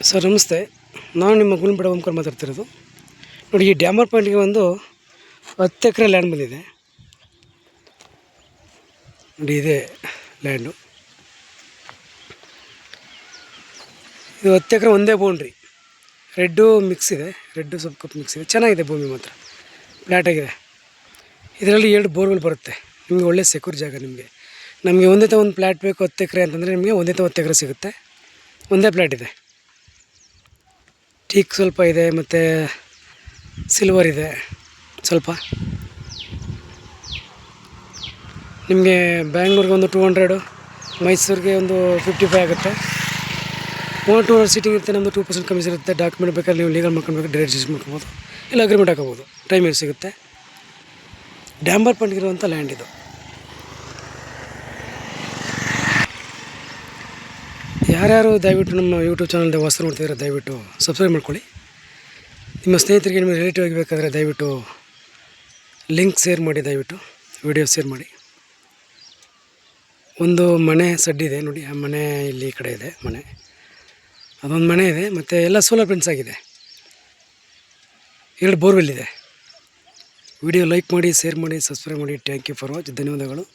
Sir ನಮಸ್ತೆ, ನಾನು ನಿಮ್ಮ ಗುಲ್ಬಡ ಓಂಕಾರ ಮಾತಾಡ್ತಿರೋದು. ನೋಡಿ, ಈ ಡ್ಯಾಮರ್ ಪಾಯಿಂಟ್ಗೆ ಒಂದು 10 ಎಕರೆ ಲ್ಯಾಂಡ್ ಬಂದಿದೆ. ನೋಡಿ, ಇದೆ ಲ್ಯಾಂಡು. ಇದು 10 ಎಕರೆ ಒಂದೇ ಬೌಂಡ್ರಿ, ರೆಡ್ಡು ಮಿಕ್ಸ್ ಇದೆ, ರೆಡ್ಡು ಸ್ವಲ್ಪ ಕಪ್ ಮಿಕ್ಸ್ ಇದೆ. ಚೆನ್ನಾಗಿದೆ, ಭೂಮಿ ಮಾತ್ರ ಫ್ಲ್ಯಾಟಾಗಿದೆ. ಇದರಲ್ಲಿ 2 ಬೋರ್ವೆಲ್ ಬರುತ್ತೆ. ನಿಮಗೆ ಒಳ್ಳೆ ಸೆಕ್ಯೂರ್ ಜಾಗ. ನಮಗೆ ಒಂದೇ ಒಂದು ಫ್ಲ್ಯಾಟ್ ಬೇಕು 10 ಎಕರೆ ಅಂತಂದರೆ ನಿಮಗೆ ಒಂದೇ 10 ಎಕರೆ ಸಿಗುತ್ತೆ. ಒಂದೇ ಫ್ಲ್ಯಾಟ್ ಇದೆ. ಟೀಕ್ ಸ್ವಲ್ಪ ಇದೆ, ಮತ್ತು ಸಿಲ್ವರ್ ಇದೆ ಸ್ವಲ್ಪ. ನಿಮಗೆ ಬ್ಯಾಂಗ್ಳೂರಿಗೆ ಒಂದು 200, ಮೈಸೂರಿಗೆ ಒಂದು 55 ಆಗುತ್ತೆ. 1-2 ಸೀಟಿಂಗ್ ಇರುತ್ತೆ. ನಮ್ಮದು 2% ಕಮಿಷನ್ ಇರುತ್ತೆ. ಡಾಕ್ಯುಮೆಂಟ್ ಬೇಕಾದ್ರೆ ನೀವು ಲೀಗಲ್ ಮಾಡ್ಕೊಬೇಕು, ಡೈರೆಕ್ಟ್ ರಿಜಿಸ್ಟರ್ ಮಾಡ್ಕೊಬೋದು, ಇಲ್ಲ ಅಗ್ರಿಮೆಂಟ್ ಹಾಕೋಬೋದು. ಟೈಮ್ ಎಷ್ಟು ಸಿಗುತ್ತೆ. ಡ್ಯಾಮರ್ ಪಾಯಿಂಟ್ಗಿರುವಂಥ ಲ್ಯಾಂಡ್ ಇದು. ಯಾರ್ಯಾರು ದಯವಿಟ್ಟು ನಮ್ಮ ಯೂಟ್ಯೂಬ್ ಚಾನಲ್ದ ಹೊಸರು ನೋಡ್ತಿದ್ರೆ ದಯವಿಟ್ಟು ಸಬ್ಸ್ಕ್ರೈಬ್ ಮಾಡ್ಕೊಳ್ಳಿ. ನಿಮ್ಮ ಸ್ನೇಹಿತರಿಗೆ, ನಿಮ್ಮ ರಿಲೇಟಿವ್ ಆಗಬೇಕಾದ್ರೆ ದಯವಿಟ್ಟು ಲಿಂಕ್ ಶೇರ್ ಮಾಡಿ, ದಯವಿಟ್ಟು ವಿಡಿಯೋ ಶೇರ್ ಮಾಡಿ. ಒಂದು ಮನೆ ಸಡ್ಡಿದೆ ನೋಡಿ, ಆ ಮನೆ ಇಲ್ಲಿ ಈ ಕಡೆ ಇದೆ ಮನೆ. ಅದೊಂದು ಮನೆ ಇದೆ, ಮತ್ತು ಎಲ್ಲ ಸೋಲಾರ್ ಪ್ರಿಂಟ್ಸ್ ಆಗಿದೆ. 2 ಬೋರ್ವೆಲ್ ಇದೆ. ವಿಡಿಯೋ ಲೈಕ್ ಮಾಡಿ, ಶೇರ್ ಮಾಡಿ, ಸಬ್ಸ್ಕ್ರೈಬ್ ಮಾಡಿ. Thank you for watch. ಧನ್ಯವಾದಗಳು.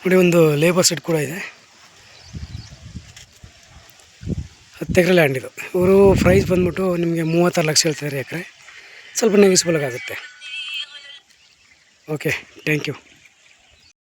ನೋಡಿ, ಒಂದು ಲೇಬರ್ ಸೆಟ್ ಕೂಡ ಇದೆ. 10 ಎಕರೆ ಲ್ಯಾಂಡ್ ಇದು. ಇವರು ಪ್ರೈಸ್ ಬಂದ್ಬಿಟ್ಟು ನಿಮಗೆ 36 ಲಕ್ಷ ಹೇಳ್ತಾರೆ ಎಕರೆ. ಸ್ವಲ್ಪ ನೆಗೋಸಿಬಲ್ ಆಗುತ್ತೆ. Okay, thank you.